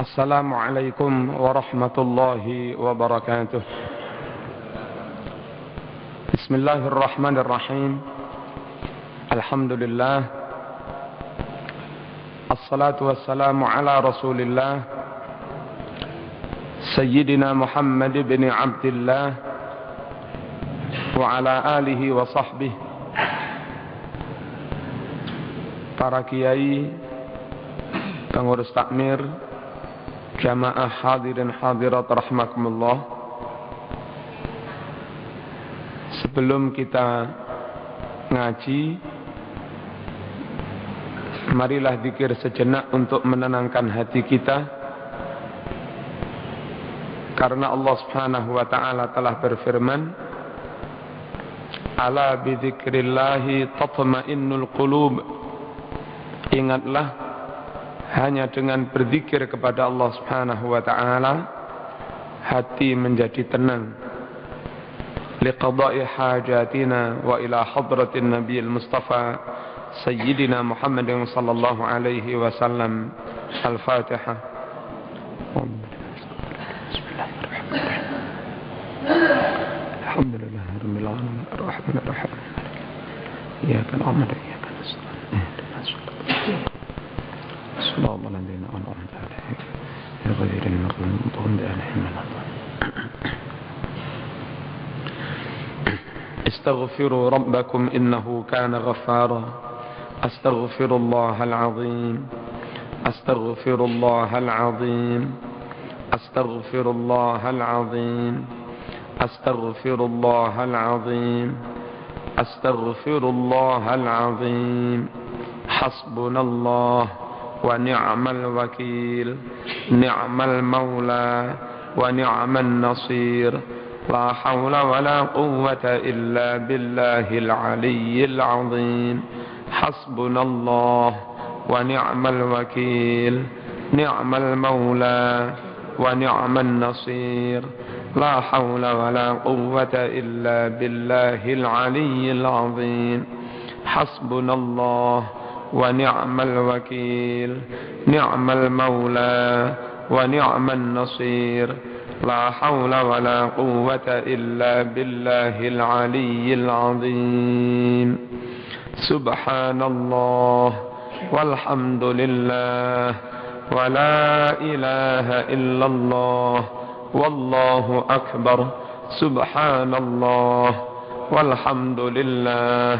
Assalamualaikum warahmatullahi wabarakatuh. Bismillahirrahmanirrahim. Alhamdulillah. Assalatu wassalamu ala Rasulillah Sayyidina Muhammad bin Abdillah wa ala alihi wa sahbihi. Para kiai, pengurus takmir, jamaah hadirin hadirat rahmakumullah. Sebelum kita ngaji, marilah zikir sejenak untuk menenangkan hati kita, karena Allah Subhanahu wa taala telah berfirman, ala bidzikrillahi tatma'innul qulub. Ingatlah, hanya dengan berzikir kepada Allah Subhanahu wa taala hati menjadi tenang. Liqada'i hajatina wa ila hadratin nabiyil mustafa sayyidina Muhammadin sallallahu alaihi wasallam. Al-Fatihah. Alhamdulillah rabbil alamin arrahmanir rahim. Iyyaka na'budu wa iyyaka nasta'in. صراط الذين أنعمت عليهم غير المغضوب عليهم ولا الضالين. استغفروا ربكم إنه كان غفارا. أستغفر الله العظيم. أستغفر الله العظيم. أستغفر الله العظيم. أستغفر الله العظيم. أستغفر الله العظيم. حسبنا الله ونعم الوكيل. نعم المولى ونعم النصير. لا حول ولا قوة إلا بالله العلي العظيم. حسبنا الله ونعم الوكيل. نعم المولى ونعم النصير. لا حول ولا قوة إلا بالله العلي العظيم. حسبنا الله ونعم الوكيل. نعم المولى ونعم النصير. لا حول ولا قوة إلا بالله العلي العظيم. سبحان الله والحمد لله ولا إله إلا الله والله أكبر. سبحان الله والحمد لله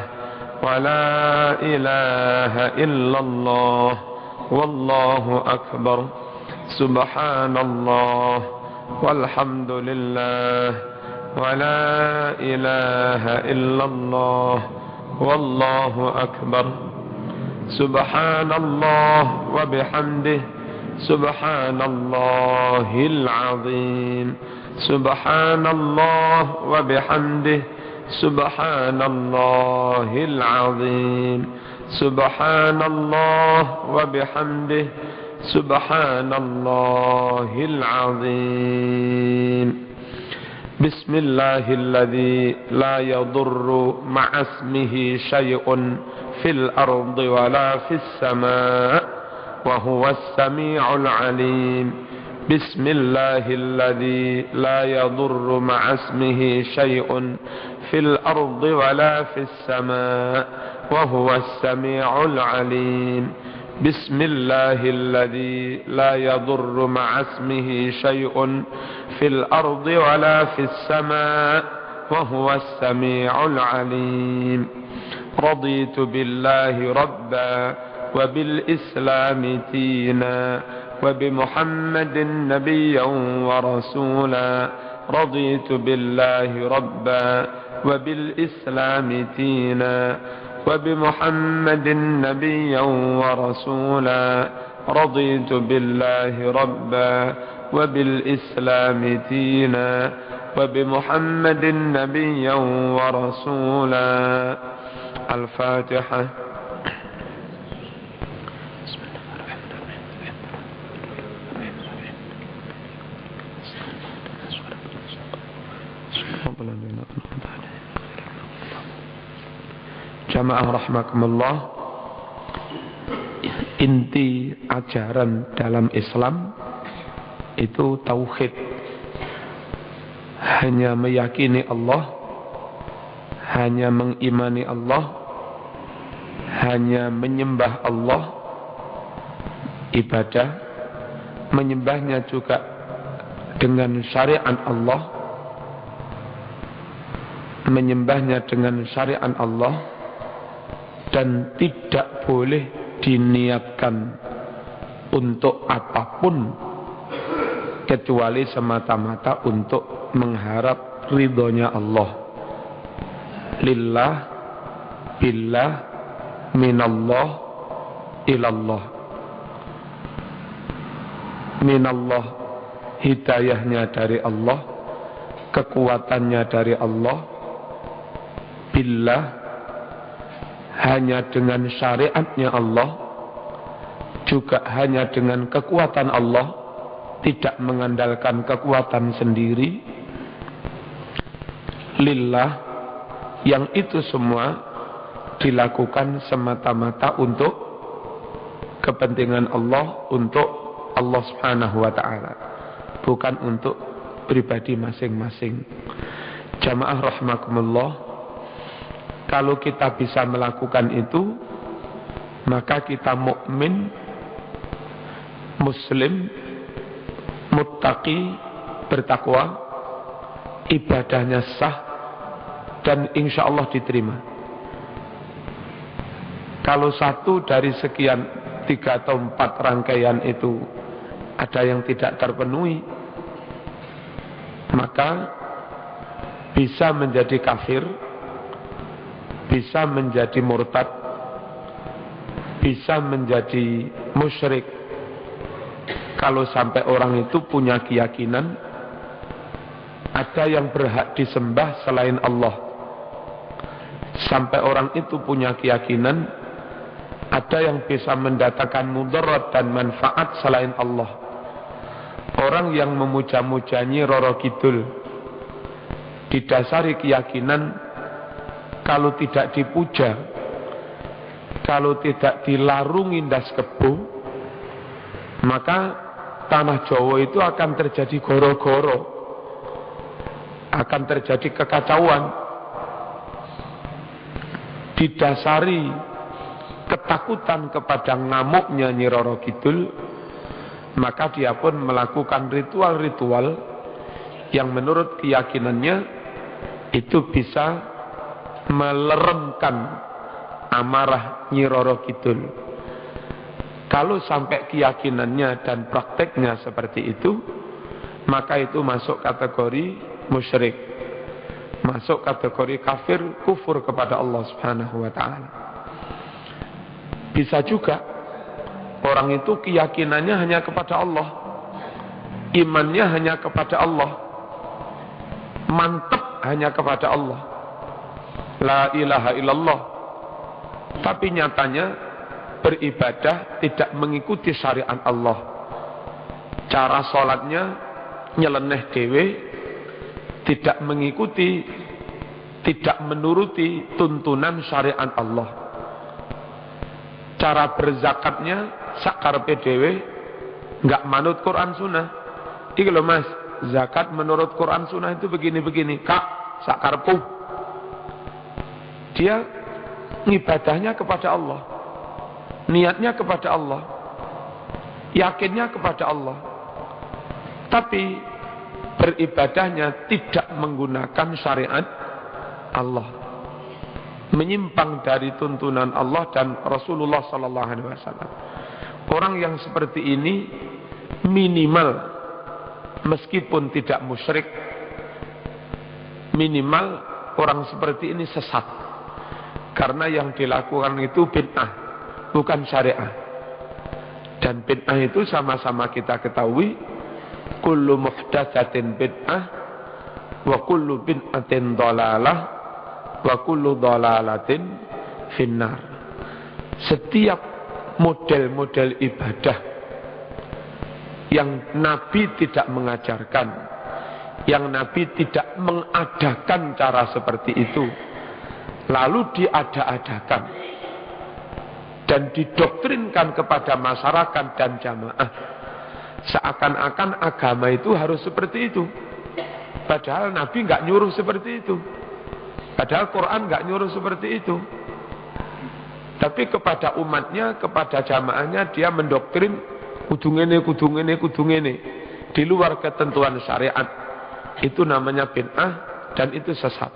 ولا إله إلا الله والله أكبر. سبحان الله والحمد لله ولا إله إلا الله والله أكبر. سبحان الله وبحمده. سبحان الله العظيم. سبحان الله وبحمده. سبحان الله العظيم. سبحان الله وبحمده. سبحان الله العظيم. بسم الله الذي لا يضر مع اسمه شيء في الأرض ولا في السماء وهو السميع العليم. بسم الله الذي لا يضر مع اسمه شيء في الأرض ولا في السماء وهو السميع العليم. بسم الله الذي لا يضر مع اسمه شيء في الأرض ولا في السماء وهو السميع العليم. رضيت بالله ربا وبالإسلام دينا وبمحمد نبيا ورسولا. رضيت بالله ربا وبالإسلام دينا وبمحمد نبيا ورسولا. رضيت بالله ربا وبالإسلام دينا وبمحمد نبيا ورسولا. الفاتحة. Jamaah rahmakumullah, inti ajaran dalam Islam itu tauhid. Hanya meyakini Allah, hanya mengimani Allah, hanya menyembah Allah, ibadah, menyembahnya juga dengan syariat Allah, menyembahnya dengan syariat Allah, dan tidak boleh diniatkan untuk apapun kecuali semata-mata untuk mengharap ridhonya Allah. Lillah, billah, minallah, ilallah. Minallah, hidayahnya dari Allah, kekuatannya dari Allah. Billah, hanya dengan syariatnya Allah, juga hanya dengan kekuatan Allah, tidak mengandalkan kekuatan sendiri. Lillah, yang itu semua dilakukan semata-mata untuk kepentingan Allah, untuk Allah Subhanahu wa ta'ala, bukan untuk pribadi masing-masing. Jamaah rahimakumullah, kalau kita bisa melakukan itu, maka kita mukmin, muslim, muttaqi, bertakwa, ibadahnya sah, dan insya Allah diterima. Kalau satu dari sekian 3 atau 4 rangkaian itu ada yang tidak terpenuhi, maka bisa menjadi kafir, bisa menjadi murtad, bisa menjadi musyrik. Kalau sampai orang itu punya keyakinan ada yang berhak disembah selain Allah, sampai orang itu punya keyakinan ada yang bisa mendatangkan mudarat dan manfaat selain Allah. Orang yang memuja-muja Nyi Roro Kidul didasari keyakinan kalau tidak dipuja, kalau tidak dilarungi ndas kebo, maka tanah Jawa itu akan terjadi goro-goro, akan terjadi kekacauan. Didasari ketakutan kepada ngamuknya Nyi Roro Kidul, maka dia pun melakukan ritual-ritual yang menurut keyakinannya itu bisa meleremkan amarah Nyi Roro Kidul. Kalau sampai keyakinannya dan prakteknya seperti itu, maka itu masuk kategori musyrik, masuk kategori kafir, kufur kepada Allah Subhanahu wa ta'ala. Bisa juga orang itu keyakinannya hanya kepada Allah, imannya hanya kepada Allah, mantap hanya kepada Allah, la ilaha illallah, tapi nyatanya beribadah tidak mengikuti syariat Allah. Cara sholatnya nyeleneh dewe, tidak mengikuti, tidak menuruti tuntunan syariat Allah. Cara berzakatnya sakarpe dewe, nggak manut Quran Sunnah. Iki loh mas, zakat menurut Quran Sunnah itu begini-begini. Kak, sakarpu. Dia ngibadahnya kepada Allah, niatnya kepada Allah, yakinnya kepada Allah, tapi beribadahnya tidak menggunakan syariat Allah, menyimpang dari tuntunan Allah dan Rasulullah sallallahu alaihi wasallam. Orang yang seperti ini minimal, meskipun tidak musyrik, minimal orang seperti ini sesat, karena yang dilakukan itu bid'ah, bukan syariah. Dan bid'ah itu sama-sama kita ketahui, kullu muhdatsatin bid'ah wa kullu bid'atin dhalalah wa kullu dhalalatin finnar. Setiap model-model ibadah yang Nabi tidak mengajarkan, yang Nabi tidak mengadakan cara seperti itu, lalu diada-adakan dan didoktrinkan kepada masyarakat dan jamaah, Seakan-akan agama itu harus seperti itu. Padahal Nabi nggak nyuruh seperti itu. Padahal Quran nggak nyuruh seperti itu. Tapi kepada umatnya, kepada jamaahnya, dia mendoktrin kudu ngene, kudu ngene, kudu ngene. Di luar ketentuan syariat. Itu namanya bid'ah dan itu sesat.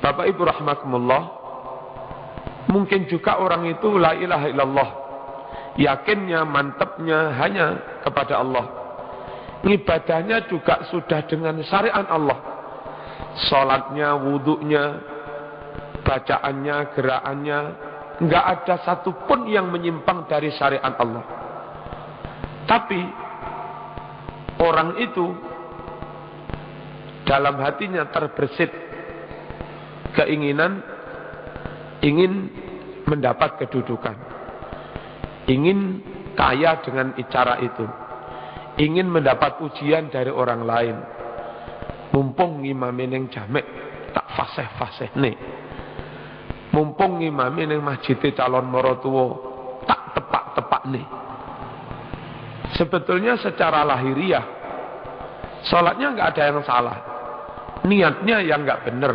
Bapak Ibu rahimakumullah, mungkin juga orang itu la ilaha illallah, yakinnya, mantapnya hanya kepada Allah. Ibadahnya juga sudah dengan syariat Allah. Salatnya, wudunya, bacaannya, gerakannya, enggak ada satupun yang menyimpang dari syariat Allah. Tapi orang itu dalam hatinya terbersit keinginan, ingin mendapat kedudukan, ingin kaya dengan cara itu, ingin mendapat pujian dari orang lain. Mumpung ngimami ning jamek tak fasih-fasih nih, mumpung ngimami ning masjid calon morotuwo tak tepak-tepak nih. Sebetulnya secara lahiriah sholatnya nggak ada yang salah, niatnya yang nggak benar.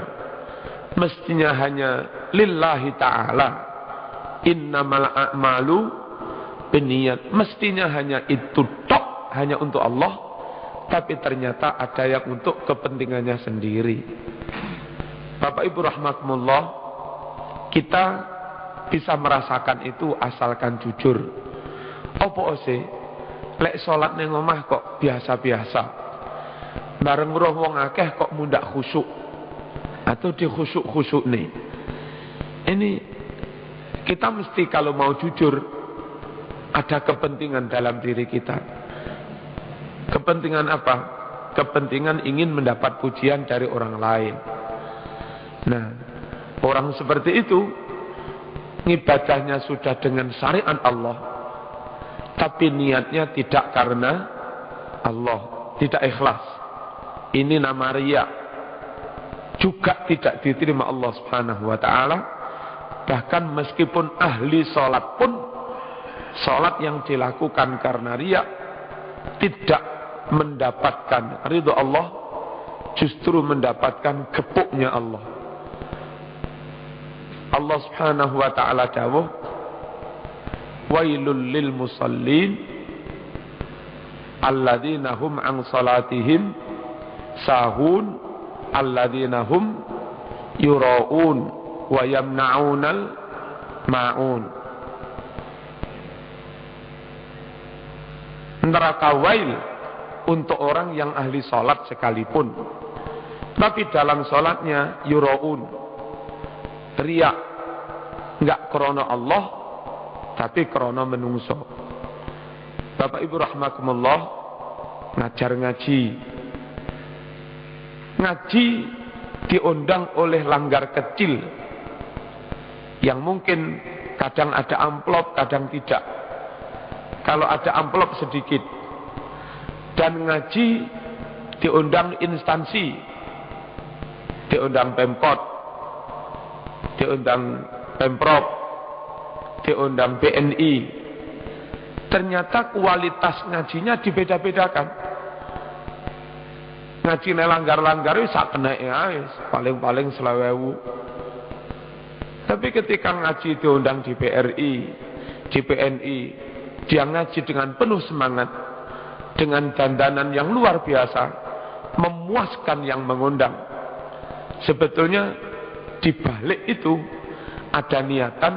Mestinya hanya lillahi ta'ala, innamal a'malu binniyat. Mestinya hanya itu tok, hanya untuk Allah. Tapi ternyata ada yang untuk kepentingannya sendiri. Bapak Ibu rahmatullah, kita bisa merasakan itu asalkan jujur. Opo ose lek salat ning omah kok biasa-biasa, bareng roh wong akeh kok mundak khusyuk atau di khusyuk-khusyuk nih. Ini kita mesti kalau mau jujur ada kepentingan dalam diri kita. Kepentingan apa? Kepentingan ingin mendapat pujian dari orang lain. Nah, orang seperti itu ibadahnya sudah dengan syariat Allah, tapi niatnya tidak karena Allah, tidak ikhlas. Ini nama riya, juga tidak diterima Allah Subhanahu wa taala. Bahkan meskipun ahli salat pun, salat yang dilakukan karena riya tidak mendapatkan ridho Allah, justru mendapatkan gepuknya Allah. Allah Subhanahu wa taala dawuh, wailul lil musallin alladzina hum an salatihim sahun alladzina hum yuraun wa yamna'unal ma'un. Neraka wail untuk orang yang ahli sholat sekalipun, tapi dalam sholatnya yuraun, riak, enggak krono Allah, tapi krono menungso. Bapak Ibu rahmatullah, ngajar ngaji diundang oleh langgar kecil yang mungkin kadang ada amplop, kadang tidak. Kalau ada amplop sedikit. Dan ngaji diundang instansi, diundang Pemkot, diundang Pemprov, diundang BNI. Ternyata kualitas ngajinya dibeda-bedakan. Ngaji langgar-langgar sak kena paling-paling 20.000. Tapi ketika ngaji diundang di BRI, di PNI, dia ngaji dengan penuh semangat, dengan dandanan yang luar biasa, memuaskan yang mengundang. Sebetulnya di balik itu ada niatan,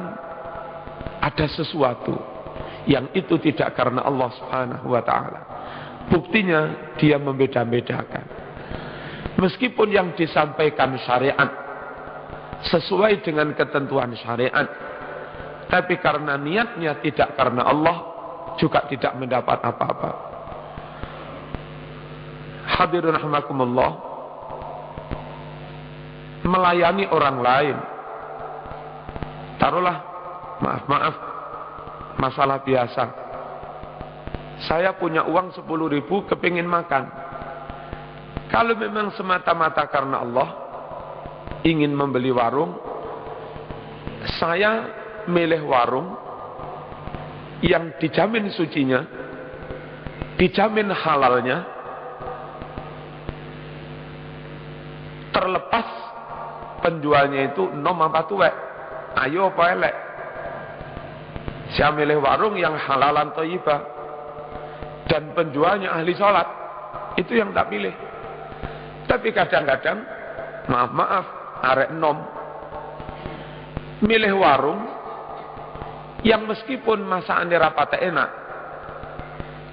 ada sesuatu yang itu tidak karena Allah Subhanahu wa taala. Buktinya dia membeda-bedakan. Meskipun yang disampaikan syariat sesuai dengan ketentuan syariat, tapi karena niatnya tidak karena Allah, juga tidak mendapat apa-apa. Hadirin rahimakumullah, melayani orang lain, taruhlah maaf masalah biasa, saya punya uang 10.000 kepingin makan. Kalau memang semata-mata karena Allah ingin membeli warung, saya milih warung yang dijamin sucinya, dijamin halalnya, terlepas penjualnya itu nom apa tuwek, ayo apa elek. Saya milih warung yang halalan thayyibah dan penjualnya ahli sholat, itu yang tak pilih. Tapi kadang-kadang maaf arek nom milih warung yang meskipun masakannya rapate enak,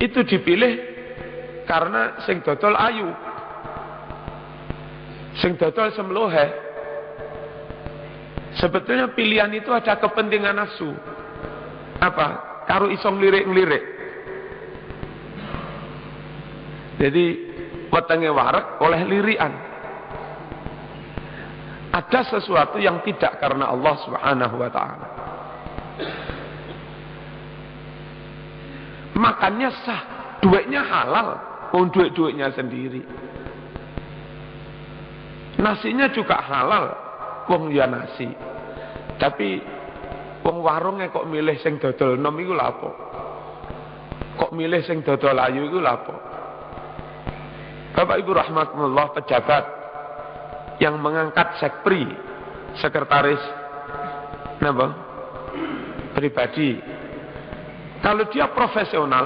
itu dipilih karena sing dodol ayu, sing dodol semlohe. Sebetulnya pilihan itu ada kepentingan nafsu. Apa? Karo iso ngelirik-ngelirik. Jadi wetenge wareg oleh lirikan. Ada sesuatu yang tidak karena Allah Subhanahu wa taala. Makannya sah, duitnya halal, wong duit-duitnya sendiri. Nasinya juga halal, wong ya nasi. Tapi wong warungnya kok milih sing dodol nom iku lha apa? Kok milih sing dodol ayu iku lha apa? Bapak Ibu rahmatullah, pejabat yang mengangkat sekpri, sekretaris napa? Pribadi. Kalau dia profesional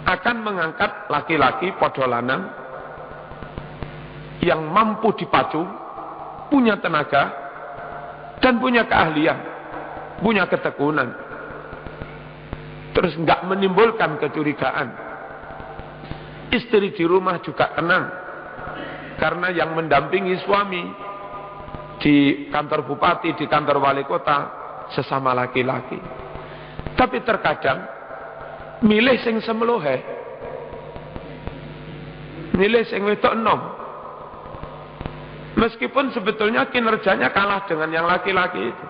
akan mengangkat laki-laki padha lanang yang mampu dipacu, punya tenaga dan punya keahlian, punya ketekunan. Terus enggak menimbulkan kecurigaan. Istri di rumah juga tenang karena yang mendampingi suami di kantor bupati, di kantor wali kota sesama laki-laki. Tapi terkadang milih sing semlohe, milih sing wedok enom, meskipun sebetulnya kinerjanya kalah dengan yang laki-laki itu.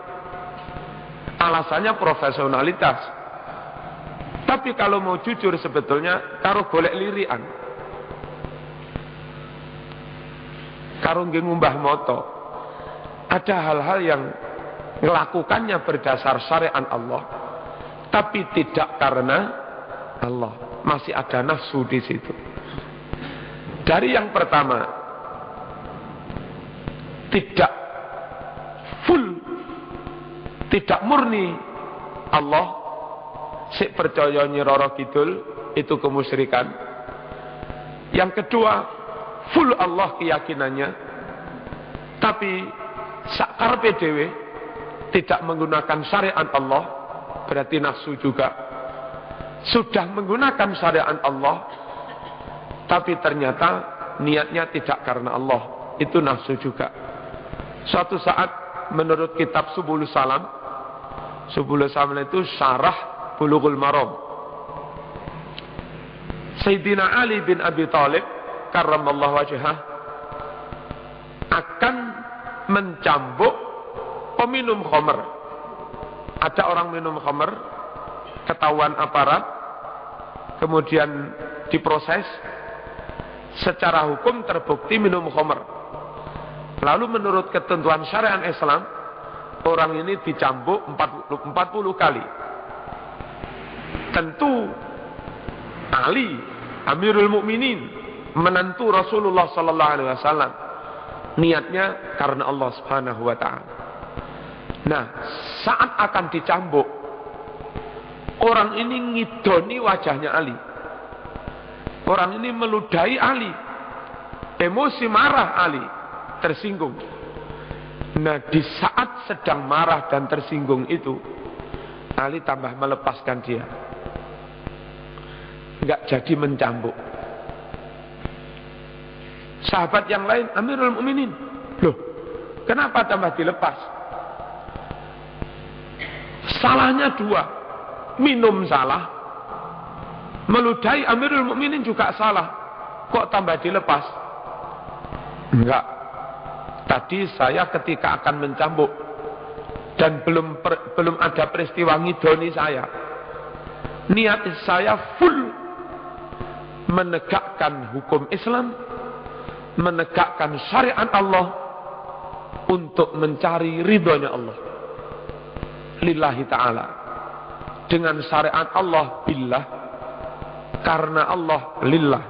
Alasannya profesionalitas. Tapi kalau mau jujur sebetulnya karo golek lirian, karo nggih ngumbah moto. Ada hal-hal yang melakukannya berdasar syariat Allah, tapi tidak karena Allah. Masih ada nafsu di situ. Dari yang pertama, tidak full, tidak murni Allah, sik percaya Nyiroro Kidul, itu kemusyrikan. Yang kedua, full Allah keyakinannya, tapi sakarepe dhewe tidak menggunakan syariat Allah, berarti nafsu juga. Sudah menggunakan syariat Allah, tapi ternyata niatnya tidak karena Allah, itu nafsu juga. Suatu saat menurut kitab Subulus Salam, Subulus Salam itu syarah Bulughul Maram, Sayyidina Ali bin Abi Thalib karramallahu wajhah akan mencambuk peminum khamr. Ada orang minum khamr, ketahuan aparat, kemudian diproses, secara hukum terbukti minum khamr. Lalu menurut ketentuan syariat Islam, orang ini dicambuk 40 kali. Tentu Ali Amirul Mukminin, menantu Rasulullah sallallahu alaihi wasallam, niatnya karena Allah Subhanahu wa taala. Nah, saat akan dicambuk, orang ini ngidoni wajahnya Ali. Orang ini meludahi Ali. Emosi marah Ali, tersinggung. Nah, di saat sedang marah dan tersinggung itu, Ali tambah melepaskan dia. Enggak jadi mencambuk. Sahabat yang lain, Amirul Mukminin, loh, kenapa tambah dilepas? Salahnya dua, minum salah, meludahi Amirul Mukminin juga salah. Kok tambah dilepas? Enggak. Tadi saya ketika akan mencambuk dan belum ada peristiwa ngidoni saya, niat saya full menegakkan hukum Islam, menegakkan syariat Allah untuk mencari ridhonya Allah. Lillahi ta'ala. Dengan syariat Allah billah, karena Allah, lillah,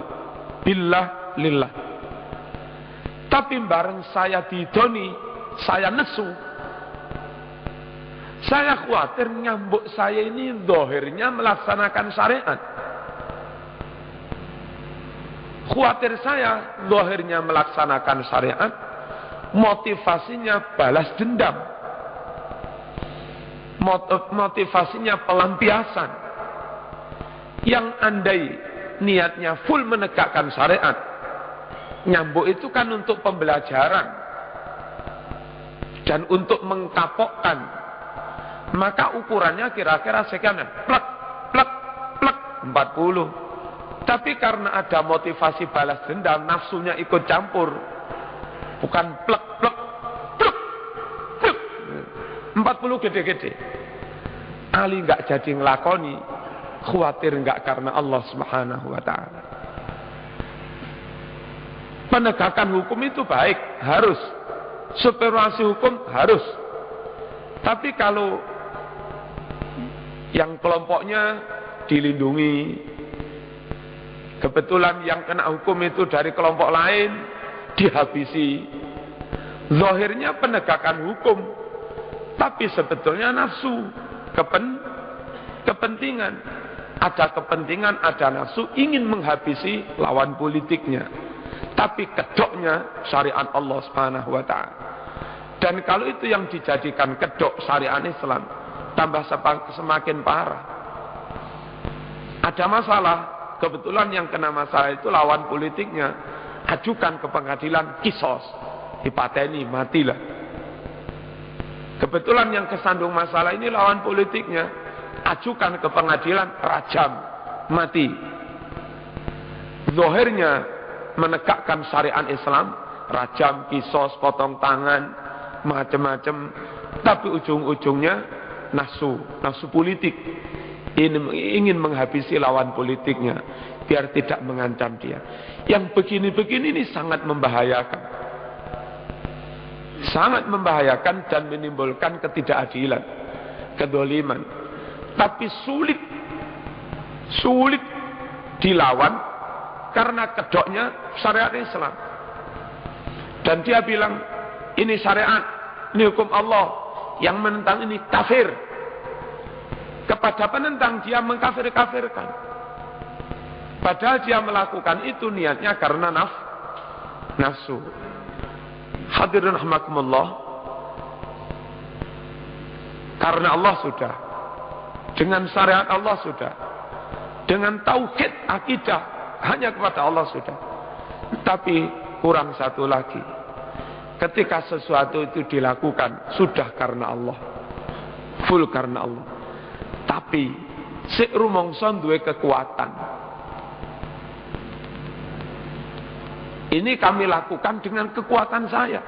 billah, lillah. Tapi bareng saya didoni, saya nesu, saya khawatir nyambuk saya ini zahirnya melaksanakan syariat. Khawatir saya zahirnya melaksanakan syariat, motivasinya balas dendam, motivasinya pelampiasan. Yang andai niatnya full menegakkan syariat, nyambuk itu kan untuk pembelajaran dan untuk mengkapokkan, maka ukurannya kira-kira sekian, plek, plek, plek, 40. Tapi karena ada motivasi balas dendam, nafsunya ikut campur, bukan plek, plek, plek, plek, 40 gede-gede. Ali nggak jadi ngelakoni, khawatir nggak karena Allah Subhanahu wa ta'ala. Penegakan hukum itu baik, harus. Supervisi hukum harus. Tapi kalau yang kelompoknya dilindungi, kebetulan yang kena hukum itu dari kelompok lain, dihabisi. Zahirnya penegakan hukum, tapi sebetulnya nafsu, kepentingan. Ada kepentingan, ada nafsu, ingin menghabisi lawan politiknya. Tapi kedoknya syariat Allah Subhanahu wa ta'ala. Dan kalau itu yang dijadikan kedok syariat Islam, tambah semakin parah. Ada masalah, kebetulan yang kena masalah itu lawan politiknya, ajukan ke pengadilan, kisos, dipateni, matilah. Kebetulan yang kesandung masalah ini lawan politiknya, ajukan ke pengadilan, rajam, mati. Zahirnya menegakkan syariat Islam, rajam, kisos, potong tangan, macam-macam. Tapi ujung-ujungnya nafsu politik. Ingin menghabisi lawan politiknya, biar tidak mengancam dia. Yang begini-begini ini sangat membahayakan. Sangat membahayakan dan menimbulkan ketidakadilan, kedoliman. Tapi sulit dilawan karena kedoknya syariat Islam. Dan dia bilang, ini syariat, ini hukum Allah, yang menentang ini kafir. Kepada penentang dia mengkafir-kafirkan. Padahal dia melakukan itu niatnya karena nafsu. Hadirin rahimakumullah, karena Allah sudah, dengan syariat Allah sudah, dengan tauhid akidah hanya kepada Allah sudah. Tapi kurang satu lagi, ketika sesuatu itu dilakukan sudah karena Allah, full karena Allah. Tapi si rumangsa duwe kekuatan. Ini kami lakukan dengan kekuatan saya.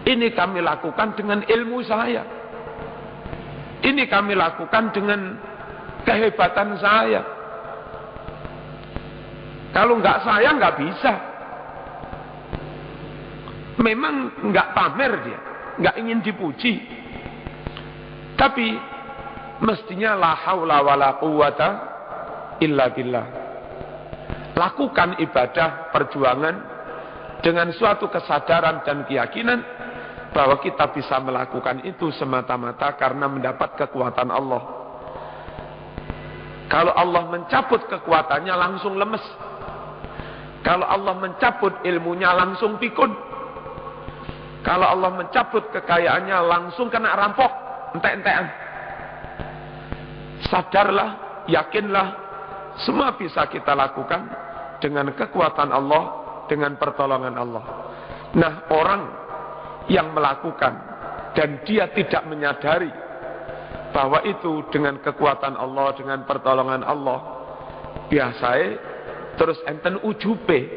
Ini kami lakukan dengan ilmu saya. Ini kami lakukan dengan kehebatan saya. Kalau enggak saya enggak bisa. Memang enggak pamer dia, enggak ingin dipuji. Tapi mestinya la haula wala quwata illa billah. Lakukan ibadah perjuangan dengan suatu kesadaran dan keyakinan bahwa kita bisa melakukan itu semata-mata karena mendapat kekuatan Allah. Kalau Allah mencabut kekuatannya langsung lemes. Kalau Allah mencabut ilmunya langsung pikun. Kalau Allah mencabut kekayaannya langsung kena rampok, entek-entekan. Sadarlah, yakinlah, semua bisa kita lakukan dengan kekuatan Allah, dengan pertolongan Allah. Nah, orang yang melakukan dan dia tidak menyadari bahwa itu dengan kekuatan Allah, dengan pertolongan Allah, biasanya terus enten ujube,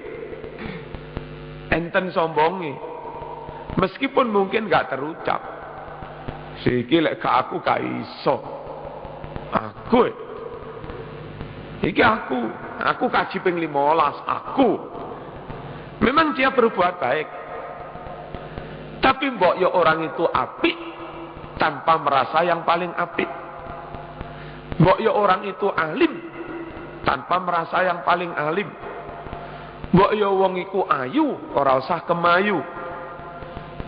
enten sombongi, meskipun mungkin gak terucap. Siki lek gak aku gak iso, aku iki aku kaji ping 15, aku. Memang dia berbuat baik. Tapi mbok ya orang itu apik tanpa merasa yang paling apik. Mbok ya orang itu alim tanpa merasa yang paling alim. Mbok ya wong iku ayu, ora usah kemayu.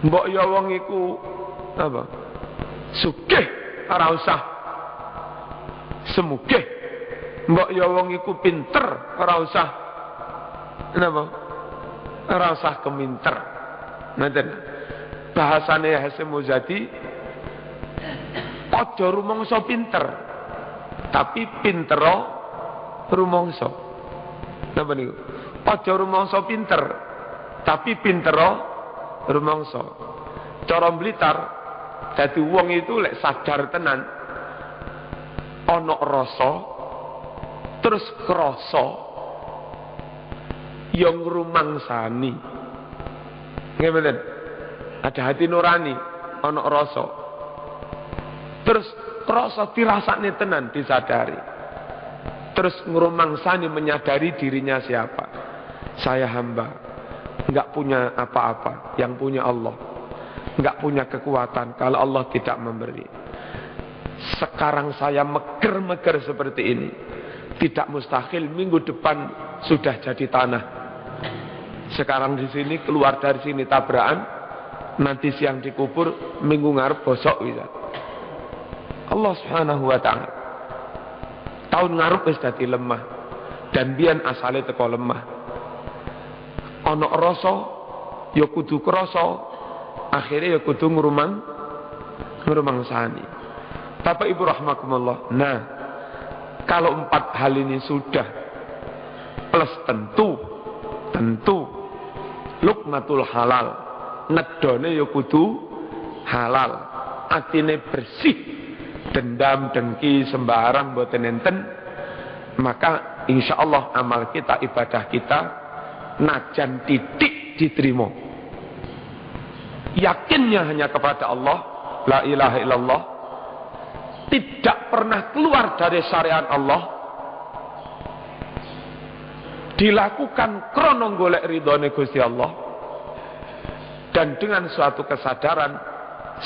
Mbok ya wong iku apa? Sugih, ora usah semugih. Mbok ya wong iku pinter, ora usah napa? Ora usah keminter. Ngoten. Bahasane Hasyim Muzadi, aja rumangsa pinter, tapi pintero rumangsa. Napa niku? Aja rumangsa pinter, tapi pintero rumangsa. Cara Blitar, dadi wong itu lek sadar tenan ana rasa terus krasa yang rumangsani. Nggih mboten? Ada hati nurani, ana rasa. Terus krasa dirasakne tenan, disadari. Terus ngrumangsani, menyadari dirinya siapa. Saya hamba, enggak punya apa-apa, yang punya Allah. Enggak punya kekuatan kalau Allah tidak memberi. Sekarang saya meger-meger seperti ini. Tidak mustahil minggu depan sudah jadi tanah. Sekarang di sini, keluar dari sini tabrakan, nanti siang dikubur, minggu ngarep bosok bisa. Allah Subhanahu wa taala. Tahun ngarep wis dadi lemah. Dan biyen asale teko lemah. Ana rasa ya kudu krasa, akhirnya ya kudu ngrumangsani. Bapak Ibu rahimakumullah. Nah, kalau 4 hal ini sudah plus tentu lukmatul halal, nedone ya kudu halal, atine bersih, dendam dengki sembarang mboten enten, maka insyaallah amal kita, ibadah kita najan titik diterima. Yakinnya hanya kepada Allah, la ilaha illallah, tidak pernah keluar dari syariat Allah, dilakukan krono golek ridhone Gusti Allah, dan dengan suatu kesadaran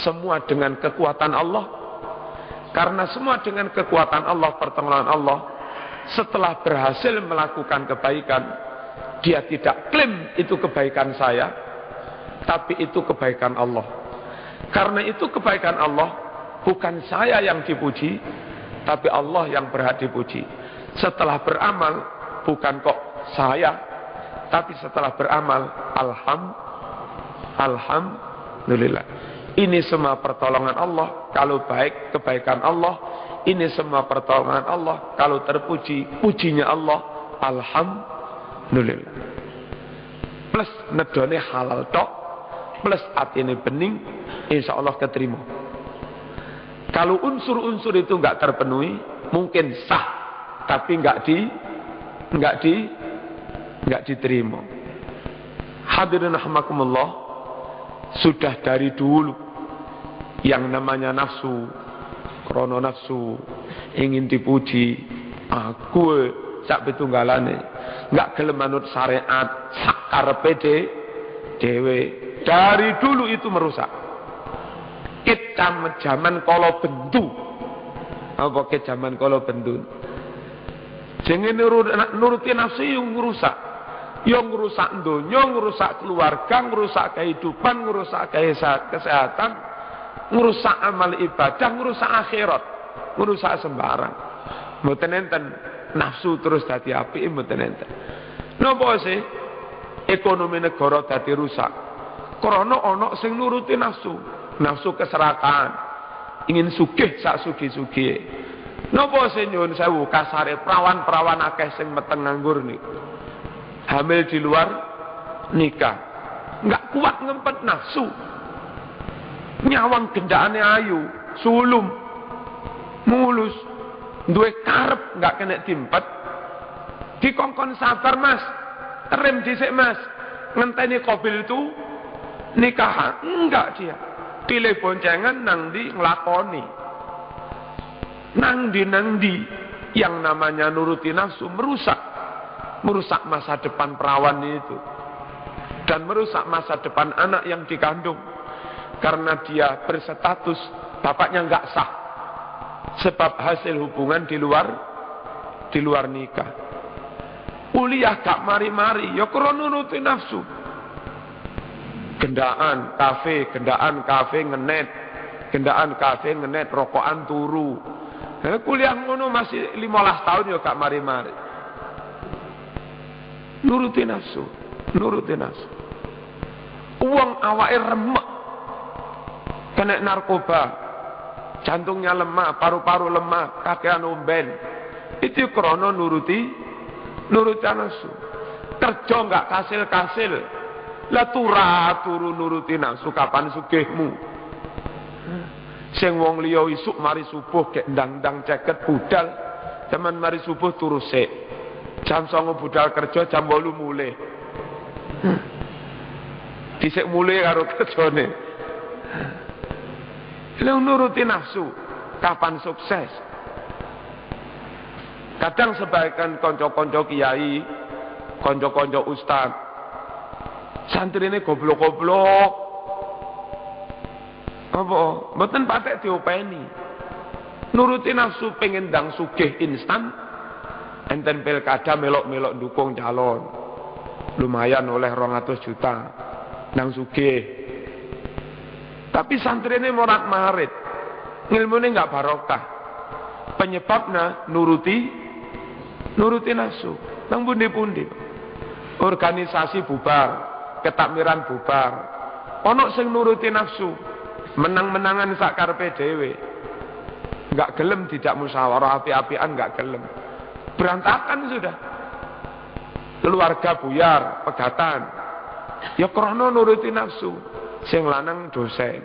semua dengan kekuatan Allah. Karena semua dengan kekuatan Allah, pertolongan Allah. Setelah berhasil melakukan kebaikan, dia tidak klaim itu kebaikan saya, tapi itu kebaikan Allah. Karena itu kebaikan Allah, bukan saya yang dipuji, tapi Allah yang berhak dipuji. Setelah beramal, bukan kok saya, tapi setelah beramal, alhamdulillah. Ini semua pertolongan Allah. Kalau baik, kebaikan Allah. Ini semua pertolongan Allah. Kalau terpuji, pujinya Allah. Alhamdulillah. Plus nedone halal tok, plus atine bening, insya Allah keterima. Kalau unsur-unsur itu enggak terpenuhi, mungkin sah, tapi enggak diterima. Hadirin rahimakumullah, sudah dari dulu yang namanya nafsu, krono nafsu, ingin dipuji, aku sak pitunggalane, enggak gelem manut syariat, sakarepe dhewe. Dari dulu itu merusak. Kita zaman kala bendu. Apa ke zaman kala bendu? Jenenge nuruti nafsu yang ngrusak. Yang ngrusak donya, ngrusak keluarga, ngrusak kehidupan, ngrusak kesehatan, ngrusak amal ibadah, ngrusak akhirat, ngrusak sembarang. Mboten enten nafsu terus dadi apik, mboten enten. Napa sih ekonomi negara dadi rusak? Krana ana sing nuruti nafsu, nafsu keserakahan, ingin sugih sak sugih-sugih. Napa sih nyuwun sewu kasare perawan-perawan akeh sing meteng nganggur niku. Hamil di luar nikah, enggak kuat ngempet nafsu. Nyawang gendakane ayu, sulum, mulus, duwe karep enggak kena dimpet. Dikongkon sabar mas, rem dhisik mas, ngenteni kobil itu nikah, enggak dia. Pilih boncengan nang di nglakoni. Nang di yang namanya nuruti nafsu merusak masa depan perawan itu, dan merusak masa depan anak yang dikandung. Karena dia berstatus bapaknya enggak sah, sebab hasil hubungan di luar di luar nikah. Kuliah gak mari-mari, ya krana nuruti nafsu. Gendaan kafe ngenet. Gendaan kafe ngenet, rokokan turu. Kuliah ngono masih 15 tahun ya gak mari-mari. Nuruti nafsu. Uang awake remek. Kena narkoba. Jantungnya lemah, paru-paru lemah, kakean omben. Itu krana nuruti nafsu. Kerja enggak kasil-kasil. Lah turu nuruti nafsu kapan sugihmu. Sing wong liya isuk mari subuh kek ndang-ndang ceket budal. Jaman mari subuh turu sik. Jam 09.00 budal kerja, jam 8 mulih. Dhisik mulih karo kerjane. Lha nuruti nafsu kapan sukses? Kadang sebagian konco-konco kiai, konco-konco ustad, santrine goblok-goblok. Apa? Mboten patek diopeni. Nuruti nafsu pengen ndang sugih instan, enten pilkada melok-melok dukung calon. Lumayan oleh 200 juta. Ndang sugih. Tapi santrine morat-marit. Ngilmune enggak barokah. Penyebabnya nuruti nafsu. Nang pundi-pundi. Organisasi bubar, ketakmiran bubar. Ono sing nuruti nafsu, menang-menangan sak karepe dhewe. Enggak gelem tidak musyawarah api-apian, enggak gelem. Berantakan sudah. Keluarga buyar, pegatan. Ya krana nuruti nafsu. Sing lanang dosen.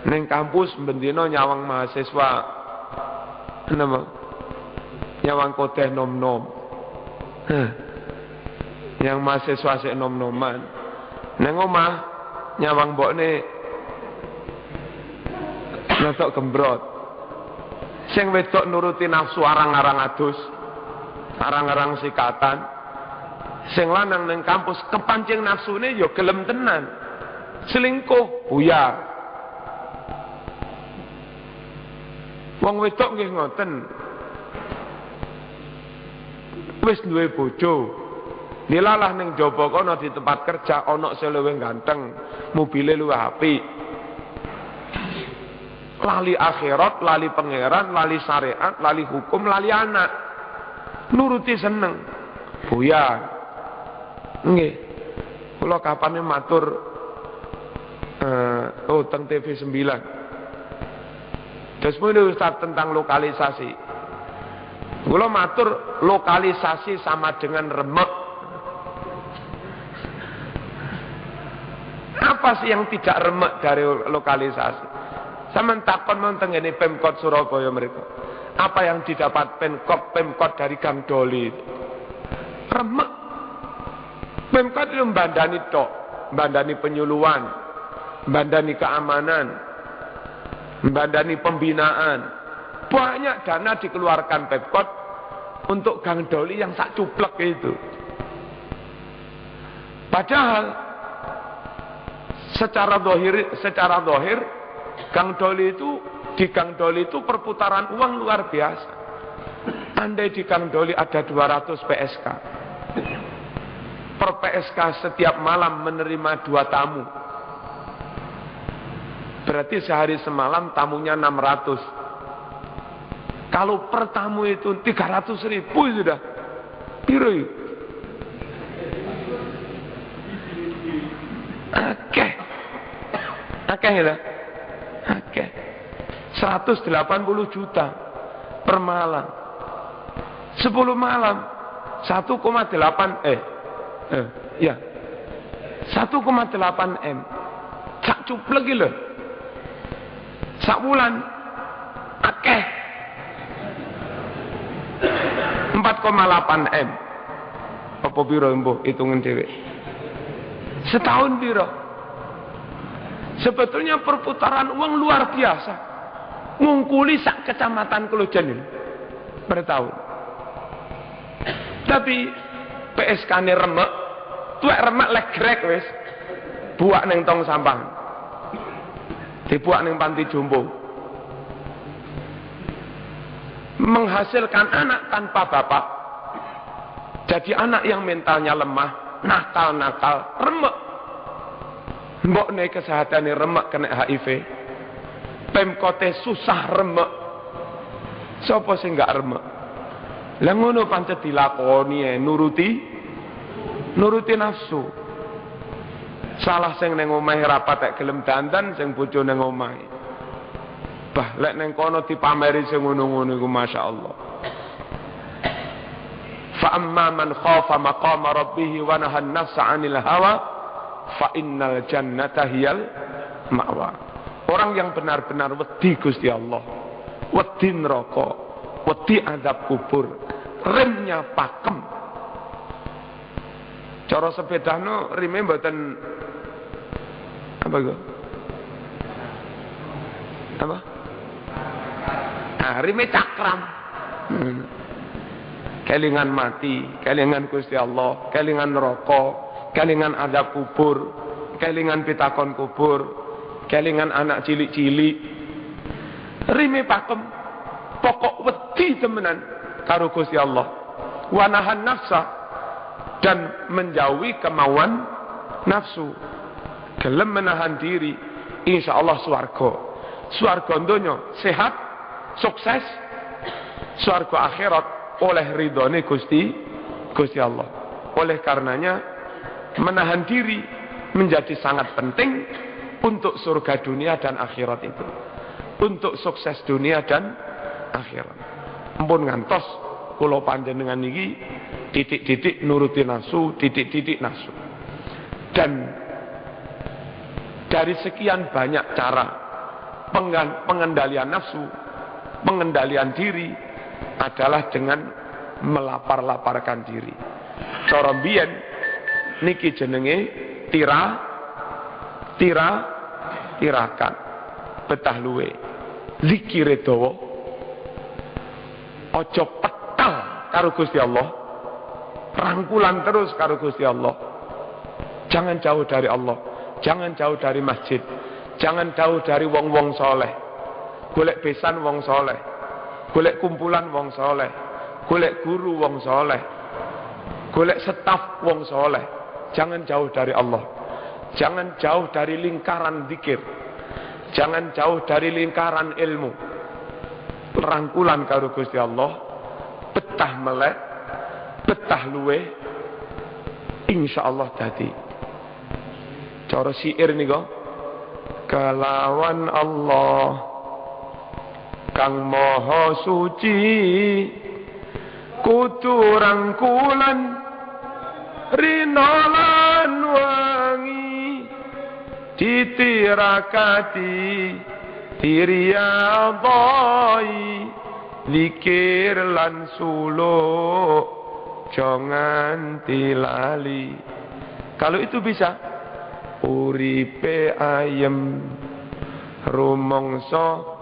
Ning kampus bendina nyawang mahasiswa. Napa? Nyawang kodeh nom-nom. Yang mahasiswa sik nom-noman. Neng omah nyawang mbokne nontok gembrot. Sing wedok nuruti nafsu arang-arang adus, arang-arang sikatan. Sing lanang neng kampus kepancing nafsune ya gelem tenan. Selingkuh buyar. Wong wedok nggih ngoten. Wis duwe bojo. Nilalah ning jaba kono di tempat kerja ana sing luwih ganteng, mobile luwih apik. Lali akhirat, lali pangeran, lali syariat, lali hukum, lali anak. Nuruti seneng. Buyar. Nggih. Kula kapane matur teng TV 9. Terus mulai Ustaz tentang lokalisasi. Kula matur lokalisasi sama dengan remek. Apa sih yang tidak remek dari lokalisasi? Sama takon nonton ini Pemkot Surabaya mereka. Apa yang didapat Pemkot dari Gang Doli? Remek. Pemkot itu membandani tok, membandani penyuluhan, membandani keamanan, membandani pembinaan. Banyak dana dikeluarkan Pemkot untuk Gang Doli yang sak cuplek itu. Padahal secara zahir Gang Doli itu, di Gang Doli itu perputaran uang luar biasa. Andai di Gang Doli ada 200 PSK. Per PSK setiap malam menerima 2 tamu. Berarti sehari semalam tamunya 600. Kalau per tamu itu 300.000 sudah. Piro yuk? Akeh ya. Akeh. 180 juta per malam. 10 malam 1,8 M. Sak cuplek iki lho. Sak bulan akeh 4,8 M. Apa piro mbok hitungan dhewe? Setahun piro? Sebetulnya perputaran uang luar biasa. Ngungkuli sak kecamatan Klojen ini per tahun. Tapi PSK-ne remek, tuwek remek lek grek wis. Buak ning tong sampah. Dibuak ning panti jompo. menghasilkan anak tanpa bapak. Jadi anak yang mentalnya lemah, nakal-nakal, remek. Mbok nih kesehatannya remek kena HIV. Pemkote susah remek. Sopo sing gak remek? Lah ngono pancet dilakoni nuruti nafsu. Salah sing ning omahe rapat gelem dandan, sing bojo ning omahe. Bah, lek ning kono dipameri sing ngono-ngono iku masyaallah. Fa amma man khafa maqama rabbih wa nahan nafsa 'anil hawa fa innal jannata hiyal ma'wa. Orang yang benar-benar wedi Gusti Allah, wedi neraka, wedi azab kubur, remnya pakem. Cara sepedano rime mboten apa go? Apa? Rime cakram. Kelingan mati, kelingan Gusti Allah, kelingan neraka, kelingan azab kubur, kelingan pitakon kubur, kelingan anak cilik-cilik. Rime pakem, pokok wedi temenan karo Gusti Allah. Wa nahan nafsa, dan menjauhi kemauan nafsu. Gelem menahan diri, insya Allah swarga. Swarga donya sehat, sukses. Swarga akhirat oleh ridhone Gusti Allah. Oleh karenanya menahan diri menjadi sangat penting untuk surga dunia dan akhirat itu. Untuk sukses dunia dan akhirat. Ampun ngantos kula panjenengan niki titik-titik nuruti nafsu, titik-titik nafsu. Dan dari sekian banyak cara pengendalian nafsu, pengendalian diri adalah dengan melapar-laparkan diri. Cara mbiyen niki jenenge tirakan betah luwe zikire dawa, aja petal karo Gusti Allah, rangkulan terus karo Gusti Allah. Jangan jauh dari Allah, jangan jauh dari masjid, jangan jauh dari wong-wong soleh. Golek besan wong soleh, golek kumpulan wong soleh, golek guru wong soleh, golek staf wong soleh. Jangan jauh dari Allah, jangan jauh dari lingkaran zikir, jangan jauh dari lingkaran ilmu. Rangkulan karo Gusti Allah, betah melek, betah luwe, insyaallah dadi. Cara syair niku, kelawan Allah kang maha suci, kudu rangkulan rina lan wangi, ditirakati diriyadhai, zikir lan suluk jangan tilali. Kalau itu bisa, uripe ayem rumangsa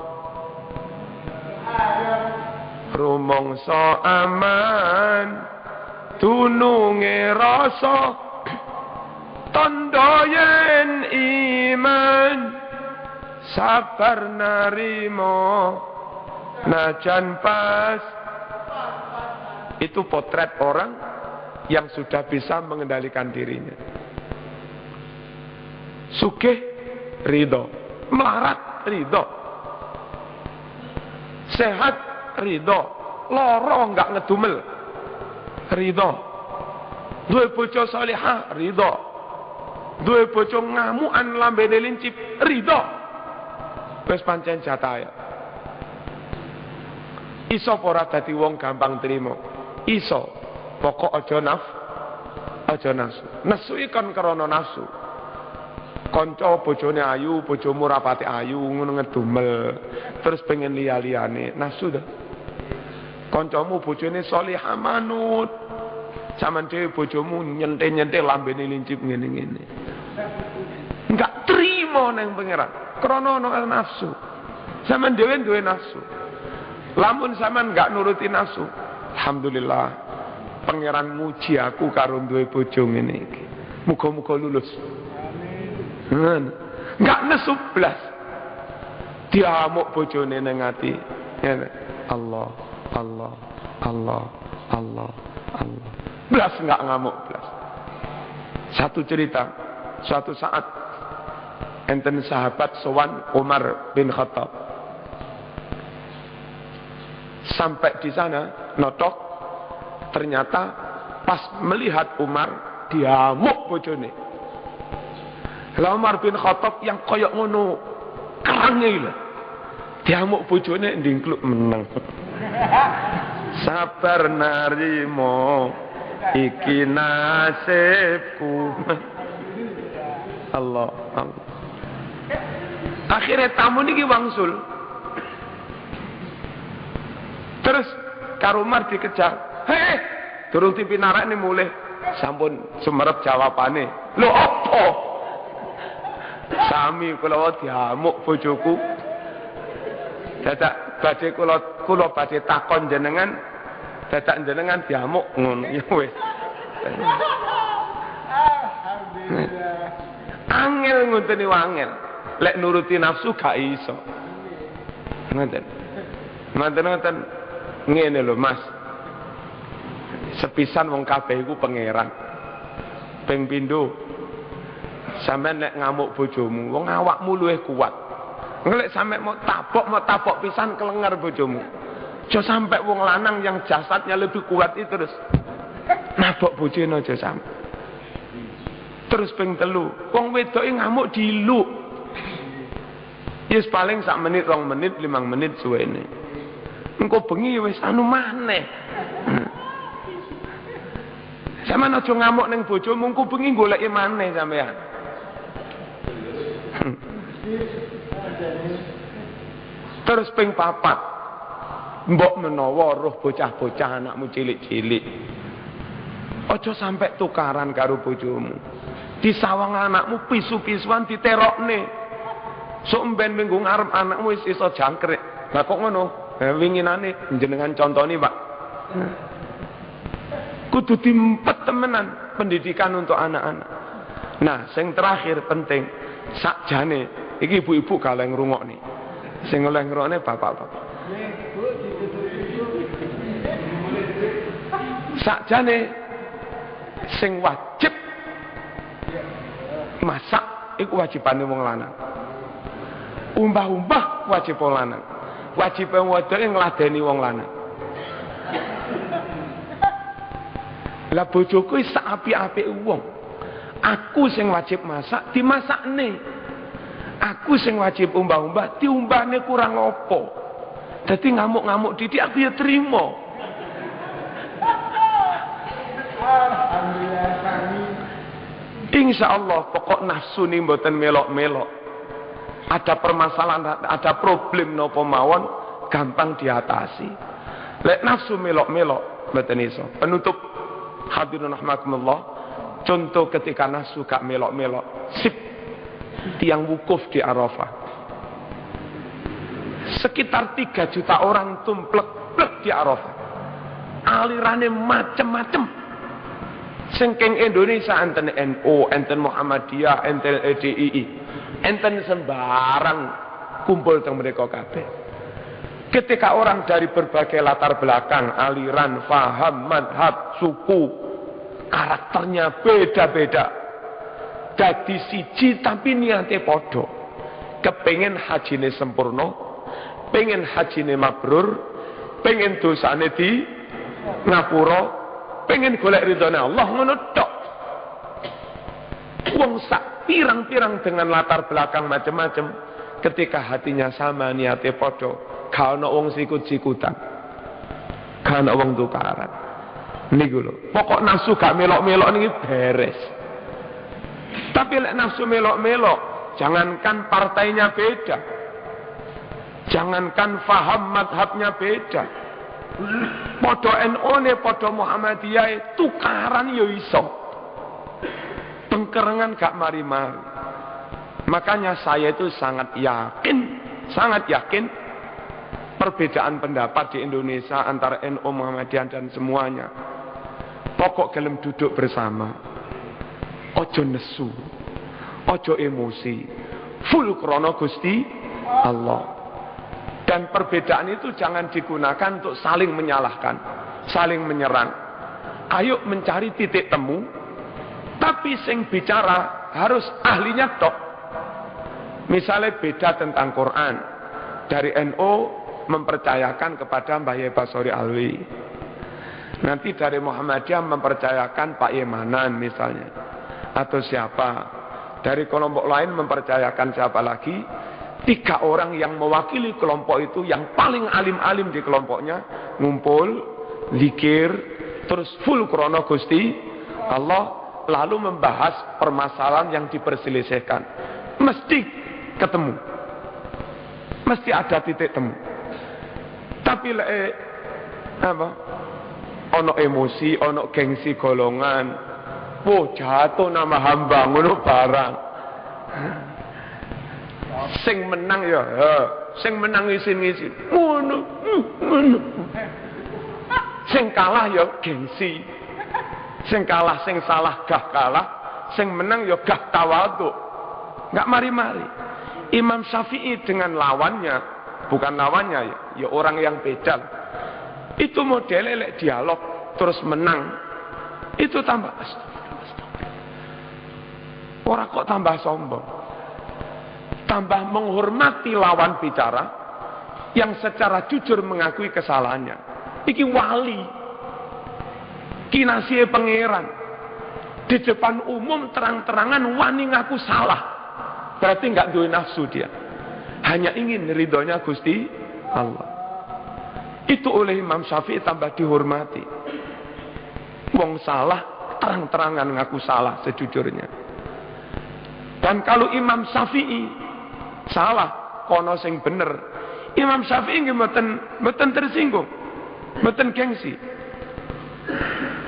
aman, tununge rasa tandha yen iman, sabar narimo najan pas. Itu potret orang yang sudah bisa mengendalikan dirinya. Sugih ridho, melarat ridho, sehat ridho, loro enggak ngedumel ridho, duwe bojo salihah ridho, duwe bojo ngamukan lambene lincip ridho. Wis pancen jatah. Iso ora dadi wong gampang trimo. Iso, pokok aja nafsu. Nafsu ikan krana nafsu. Kanca bojone ayu, bojomu rapati ayu, ngono ngedumel, terus pengen liya-liyane, nafsu dah. Kancamu bojone salihah manut, sampean dhewe bojomu nyentil-nyentil lambene lincip ngene-ngene. Enggak trimo nang pangeran, krana ana nafsu. Sampean dhewe duwe nafsu. Lamun sampean enggak nuruti nafsu, alhamdulillah pangeran muji aku karo duwe bojo ngene iki. Muga-muga lulus. Enggak nesu blas. Diamuk bojone nang ati. Allah, Allah, Allah, Allah, Allah. Belas nggak ngamuk, belas. Satu cerita, suatu saat enten sahabat sowan Umar bin Khattab. Sampai di sana notok, ternyata pas melihat Umar diamuk bojone. Lah Umar bin Khattab yang koyok ngono kerange lho. Diamuk bojone ndingkluk meneng. Sabar narimo iki nasibku. Allah, Allah. Akhirnya tamu niki wangsul. Terus karo Umar dikejar. Hei, durung dipinarak ini mulai. Sampun sumerep jawabane. Lho apa? Sami kula diamuk bojoku. Dadak badhe kula badhe takon jenengan, dadak jenengan diamuk ngono ya wis. Angel ngoten niku angel. Lek nuruti nafsu gak iso. Ngoten. Ngoten ngene lho Mas. Sepisan wong kabeh iku pangeran. Ping pindho sampean nek ngamuk bojomu, wong awakmu luwih kuat. Ngelek sampe mau tapok pisan kelenger bojomu. Aja sampai wong lanang yang jasadnya lebih kuat itu terus nabok bojone aja sampe. Terus ping telu, wong wedoke ngamuk diluk. Yes paling sak menit, 2 menit, 5 menit suwene. Engko bengi wis anu maneh. Sampeyan aja ngamuk ning bojomu, engko bengi goleki maneh sampean. Terus ping 4, mbok menawa roh bocah-bocah anakmu cilik-cilik, aja sampai tukaran karo bojomu. Disawang anakmu pisu-pisuan diterokne. Sok mben minggu ngarep anakmu wis iso jangkrik. Lah kok ngono? Winginane jenengan contoni, Pak. Kudu diempet temenan pendidikan untuk anak-anak. Nah, sing terakhir penting, sakjane iki ibu-ibu kalih ngrungokne. Sing oleh ngrungokne bapak-bapak. Sakjane sing wajib masak iku wajibane wong lanang. Umbah-umbah wajib wong lanang. Wajib wong wedoke ngladeni wong lanang. Lah bojoku sak apik-apik wong. Aku sing wajib masak dimasakne. Aku sing wajib umbah-umbah diumbahne kurang apa. Dadi ngamuk-ngamuk didik aku ya terima. Alhamdulillah kami. Insyaallah pokok nafsu ni mboten melok-melok. Ada permasalahan, ada problem napa mawon gampang diatasi. Lek nafsu melok-melok mboten iso. Penutup hadirin rahimakumullah, contoh ketika nafsu gak melok-melok, sip tiang wukuf di Arafah. Sekitar 3 juta orang tumplek-plek di Arafah. Alirane macem-macem. Sengking Indonesia enten NU, enten Muhammadiyah, enten EDII, enten sembarang kumpul teng mereka kabeh. Ketika orang dari berbagai latar belakang, aliran, faham, madhab, suku, karakternya beda-beda, dadi siji tapi niate podo, kepengen hajine sempurna, pengen hajine mabrur, pengen dosane di ngapura, pengen golek ridhone Allah ngono tok. Wong sak pirang-pirang dengan latar belakang macam-macam, ketika hatinya sama, niate podo, gak ana wong sikut-sikutan, gak ana wong tukaran. Niku lho, pokok nafsu gak melok-melok niki beres. Tapi lek nafsu melok-melok, jangankan partainya beda, jangankan faham madhabnya beda, podo NU ne podo Muhammadiyah tukaran yo iso. Pengkerengan gak mari-mari. Makanya saya itu sangat yakin perbedaan pendapat di Indonesia antara NU, Muhammadiyah dan semuanya. Pokok gelem duduk bersama. Ojo nesu, ojo emosi, full krono Gusti Allah. Dan perbedaan itu jangan digunakan untuk saling menyalahkan, saling menyerang. Ayo mencari titik temu, tapi sing bicara harus ahlinya tok. Misalnya beda tentang Quran, dari NU mempercayakan kepada Mbah Yai Basori Alwi, nanti dari Muhammadiyah mempercayakan Pak Yemanan misalnya, atau siapa, dari kelompok lain mempercayakan siapa lagi. 3 orang yang mewakili kelompok itu, yang paling alim-alim di kelompoknya, ngumpul, zikir, terus full krono Gusti Allah, lalu membahas permasalahan yang diperselisihkan. Mesti ketemu, mesti ada titik temu. Tapi ono emosi, ono gengsi golongan, jatuh nama hamba ngono barang. Sing menang ya, sing menang ngisin-ngisin ngono. Sing kalah ya gengsi, sing kalah, sing salah gah kalah, sing menang ya gah tawadhu. Enggak mari-mari. Imam Syafi'i dengan lawannya, bukan lawannya ya orang yang beda, itu modelnya dialog terus menang, itu tambah orang kok tambah sombong, tambah menghormati lawan bicara yang secara jujur mengakui kesalahannya. Iki wali, kinasih pangeran, di depan umum terang-terangan wani ngaku salah. Berarti nggak duwe nafsu dia, hanya ingin ridhonya Gusti Allah. Itu oleh Imam Syafi'i tambah dihormati. Wong salah terang-terangan ngaku salah sejujurnya. Dan kalau Imam Syafi'i salah kono sing bener, Imam Syafi'i nggih mboten tersinggung, mboten gengsi,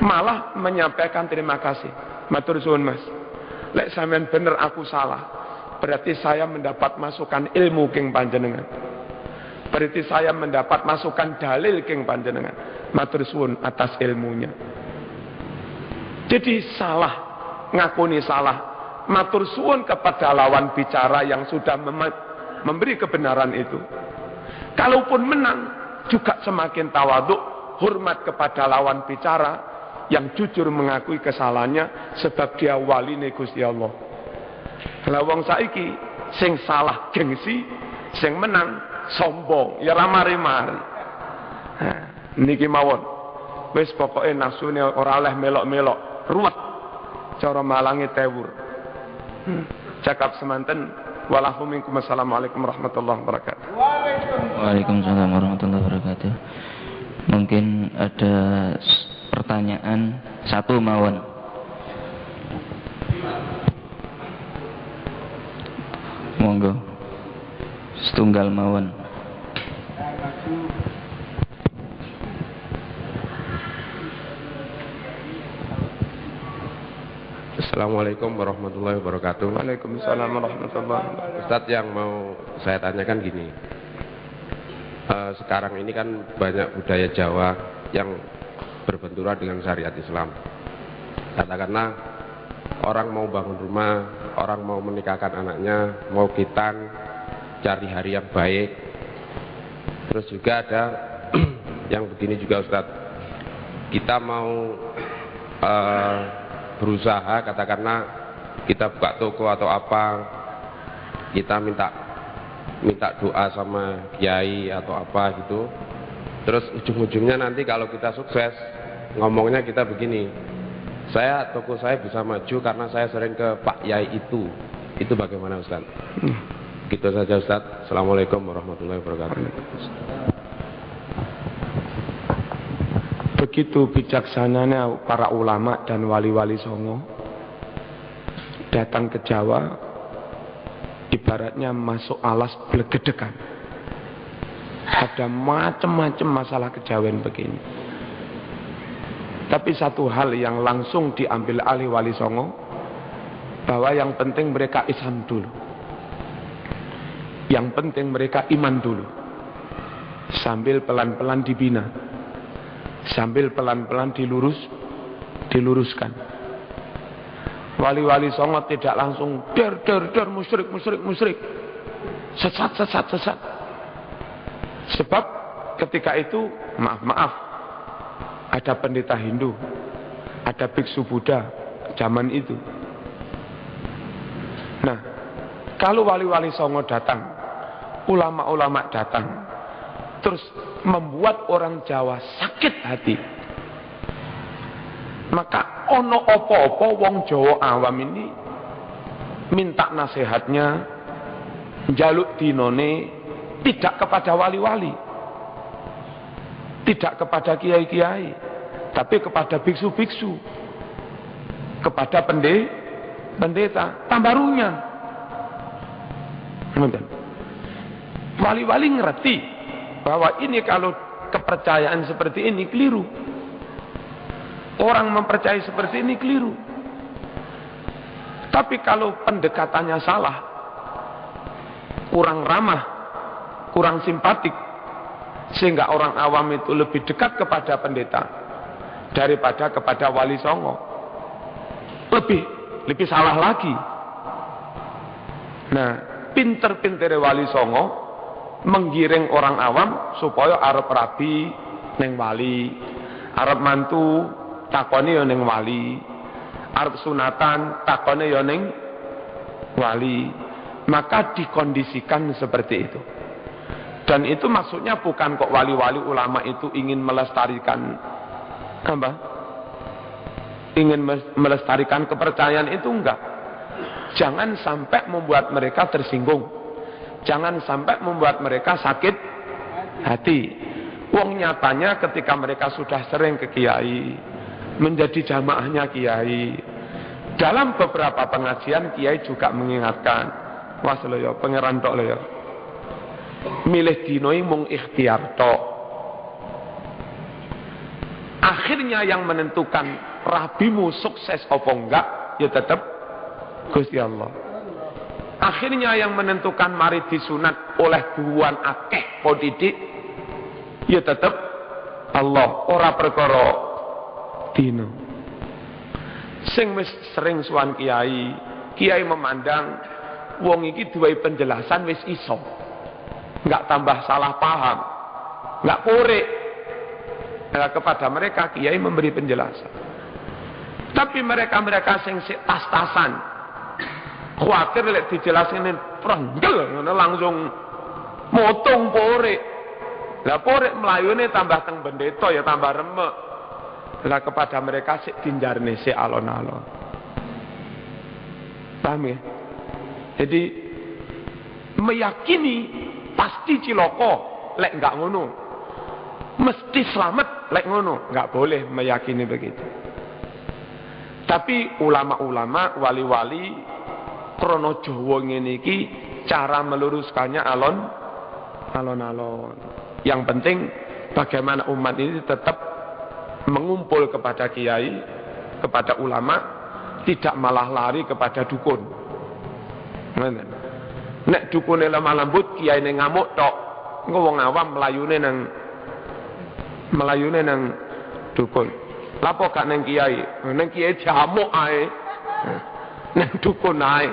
malah menyampaikan terima kasih. Matur suwun Mas, lek sampean bener aku salah, berarti saya mendapat masukan ilmu king panjenengan, berarti saya mendapat masukan dalil king panjenengan. Matur suwun atas ilmunya. Jadi salah, ngakuni salah, matur suwun kepada lawan bicara yang sudah memberi kebenaran itu. Kalaupun menang juga semakin tawadhu, hormat kepada lawan bicara yang jujur mengakui kesalahannya, sebab dia wali Gusti Allah. Lah wong saiki sing salah gengsi, sing menang sombong, ya ra mari-mari. Niki mawon. Wis pokoke nafsune ora oleh melok-melok, ruwet. Cara malange tewur. Cakap semanten, walahu minkum, assalamualaikum warahmatullahi wabarakatuh. Waalaikumsalam warahmatullahi wabarakatuh. Mungkin ada pertanyaan satu mawon. Monggo. Setunggal mawon. Assalamualaikum warahmatullahi wabarakatuh. Waalaikumsalam warahmatullahi wabarakatuh. Ustadz, yang mau saya tanyakan gini, sekarang ini kan banyak budaya Jawa yang berbenturan dengan syariat Islam. Katakanlah orang mau bangun rumah, orang mau menikahkan anaknya, mau khitan, cari hari yang baik. Terus juga ada yang begini juga Ustadz, kita mau berusaha, katakanlah kita buka toko atau apa, kita minta doa sama kiai atau apa gitu. Terus ujung-ujungnya nanti kalau kita sukses, ngomongnya kita begini, toko saya bisa maju karena saya sering ke Pak Yai itu bagaimana Ustaz? Gitu saja Ustaz. Assalamualaikum warahmatullahi wabarakatuh. Begitu bijaksananya para ulama dan wali-wali songo datang ke Jawa, ibaratnya masuk alas belegedekan. Ada macam-macam masalah kejawen begini. Tapi satu hal yang langsung diambil alih wali songo, bahwa yang penting mereka Islam dulu, yang penting mereka iman dulu, sambil pelan-pelan dibina, sambil pelan-pelan diluruskan. Wali-wali songo tidak langsung der musyrik, sesat. Sebab ketika itu, maaf, ada pendeta Hindu, ada biksu Buddha zaman itu. Nah, kalau wali-wali Songo datang, ulama-ulama datang, terus membuat orang Jawa sakit hati, maka ono opo-opo wong Jawa awam ini minta nasihatnya, jaluk dinone tidak kepada wali-wali, tidak kepada kiai-kiai, tapi kepada biksu-biksu, kepada pendeta, tambah runyam. Wali-wali ngerti bahwa ini kalau kepercayaan seperti ini keliru. Orang mempercayai seperti ini keliru. Tapi kalau pendekatannya salah, kurang ramah, kurang simpatik, sehingga orang awam itu lebih dekat kepada pendeta daripada kepada wali Songo, lebih salah lagi. Nah, pinter-pintere wali Songo menggiring orang awam supaya arep rabi neng wali, arep mantu takone ya neng wali, arep sunatan takone ya neng wali. Maka dikondisikan seperti itu. Dan itu maksudnya bukan kok wali-wali ulama itu ingin melestarikan apa? Ingin melestarikan kepercayaan itu, enggak. Jangan sampai membuat mereka tersinggung. Jangan sampai membuat mereka sakit hati. Wong nyatanya ketika mereka sudah sering ke kiai, menjadi jamaahnya kiai, dalam beberapa pengajian kiai juga mengingatkan, was lo ya, pangeran tok lo ya, milih dinoi mung ikhtiar tok. Akhirnya yang menentukan rabimu sukses apa enggak, ya tetap Gusti Allah. Akhirnya yang menentukan mari disunat oleh buan akeh podidik, ya tetap Allah, ora perkara dino. Sing wis sering suwan kiai memandang wong iki duwe penjelasan wis iso, enggak tambah salah paham, enggak korek. Nah, kepada mereka kiai memberi penjelasan. Tapi mereka sing tas-tasan, khawatir lek dijelasin prenggel ngono langsung motong porek. Lah porek melayune tambah teng bendeta ya tambah remek. Lah kepada mereka sik dinjarne sik alon-alon. Paham ya? Jadi meyakini pasti ciloko lek enggak ngono. Mesti selamat lek ngono, enggak boleh meyakini begitu. Tapi ulama-ulama, wali-wali krono Jawa ngene iki cara meluruskannya alon-alon. Yang penting bagaimana umat ini tetap mengumpul kepada kiai, kepada ulama, tidak malah lari kepada dukun. Nek dukune lemah lembut, kiai ngamuk tok, engko wong awam melayune nang dukun. Lapo gak nang kiai? Nang kiai jamuk ae. Nang dukun ae.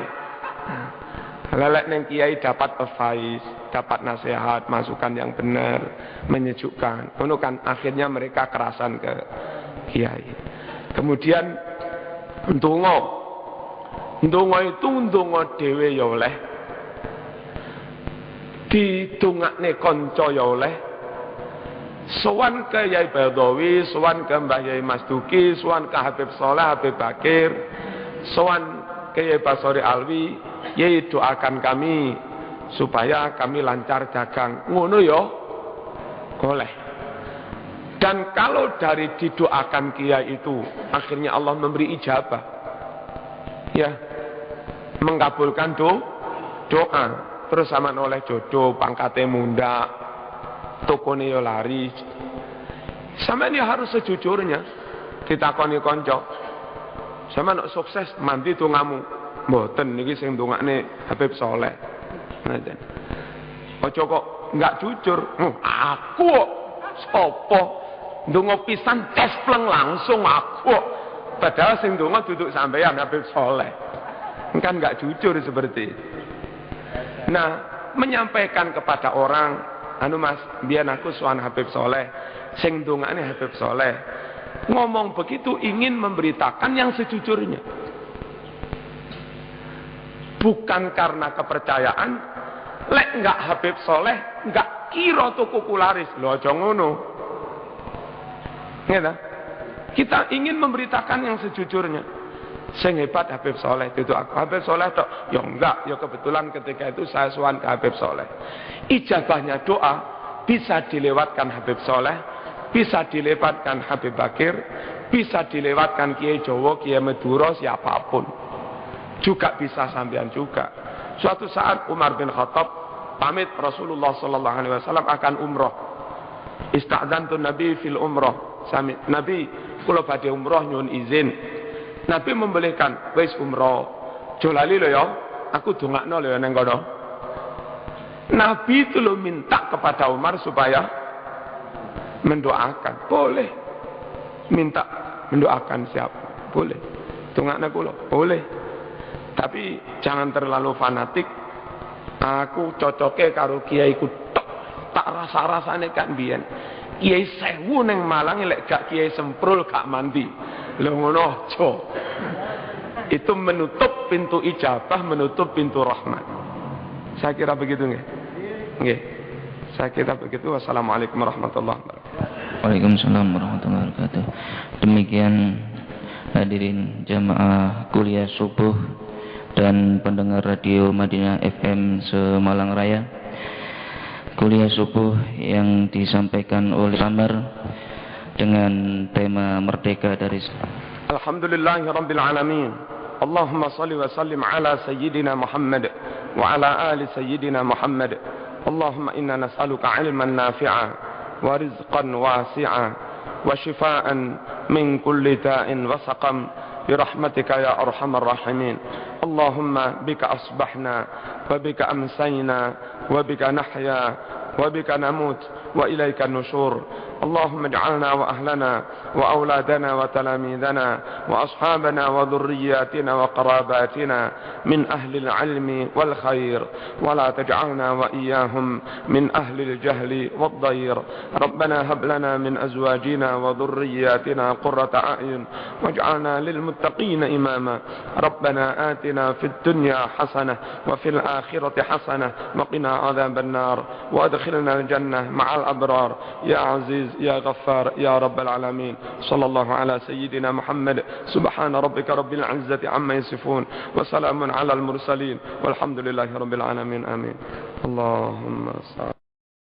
Lelek nang kiai dapat advice, dapat nasihat, masukan yang benar, menyejukkan. Ngono kan akhirnya mereka kerasan ke kiai. Kemudian ndonga itu ndonga dhewe ya oleh. Didongakne kanca ya oleh. Sowan ke Yai Badawi, sowan ke Mbah Yai Mas Duki, sowan ke Habib Soleh, Habib Bakir, sowan ke Yai Basori Alwi, Yai doakan kami supaya kami lancar dagang. Ngono ya boleh. Dan kalau dari didoakan kiai itu akhirnya Allah memberi ijabah, ya mengabulkan doa, terus sama oleh jodoh, pangkate munda, tokone yo lari. Sampeyan ya harus sejujurnya ditakoni kanca. Sampeyan nek sukses mandi dongamu. Mboten niki sing ndongakne Habib Soleh. Ngoten. Aja kok enggak jujur. Aku kok sapa? Ndonga pisan tespleng langsung aku. Padahal sing ndonga duduk sampeyan Habib Soleh. Kan enggak jujur seperti itu. Nah, menyampaikan kepada orang anu Mas, biar aku sowan Habib Soleh, sing dongane Habib Soleh. Ngomong begitu ingin memberitakan yang sejujurnya. Bukan karena kepercayaan, lek enggak Habib Soleh, enggak kira tuku kularis. Lho aja ngono. Ngene. Kita ingin memberitakan yang sejujurnya. Sing hebat Habib Soleh, itu aku Habib Soleh tok. Ya enggak, ya kebetulan ketika itu saya sowan ke Habib Soleh. Ijabahnya doa bisa dilewatkan Habib Soleh, bisa dilewatkan Habib Bakir, bisa dilewatkan Kiai Jawa, Kiai Madura, siapapun. Juga bisa sampean juga. Suatu saat Umar bin Khattab pamit Rasulullah sallallahu alaihi wasallam akan umroh. Ista'dzantu Nabi fil umroh. Nabi kula badhe umroh nyuwun izin. Nabi membolehkan, wis umroh. Jolali lho ya, aku dongakno lho ning kono. Nabi itu lo minta kepada Umar supaya mendoakan. Boleh. Minta mendoakan siapa? Boleh. Dongakno kula, boleh. Tapi jangan terlalu fanatik. Aku cocoknya karo kiai ku tok. Tak rasa-rasane kan biyen. Kiai 1000 ning Malang lek gak kiai semprul gak mandi. Lho ngono aja. Itu menutup pintu ijabah, menutup pintu rahmat. Saya kira begitu nggih. Nggih. Saya kira begitu. Wassalamualaikum warahmatullahi wabarakatuh. Waalaikumsalam warahmatullahi wabarakatuh. Demikian hadirin jamaah kuliah subuh dan pendengar radio Madinah FM Semalang Raya. Kuliah subuh yang disampaikan oleh Amar dengan tema Merdeka dari Alhamdulillahirabbil alamin. Allahumma shalli wa sallim ala sayyidina Muhammad wa ala ali sayyidina Muhammad. Allahumma inna nas'aluka 'ilman nafi'a wa rizqan wasi'a wa shifaa'an min kulli da'in wa saqam bi rahmatika ya arhamar rahimin. Allahumma bika asbahna wa bika amsayna wa bika nahya wa bika namut wa ilaika nusyur. اللهم اجعلنا وأهلنا وأولادنا وتلاميذنا وأصحابنا وذرياتنا وقراباتنا من أهل العلم والخير ولا تجعلنا وإياهم من أهل الجهل والضير. ربنا هب لنا من أزواجنا وذرياتنا قرة أعين واجعلنا للمتقين إماما. ربنا آتنا في الدنيا حسنة وفي الآخرة حسنة وقنا عذاب النار وادخلنا الجنة مع الأبرار يا عزيز يا غفار يا رب العالمين. صلى الله على سيدنا محمد. سبحان ربك رب العزة عما يصفون وسلام على المرسلين والحمد لله رب العالمين. آمين. اللهم صل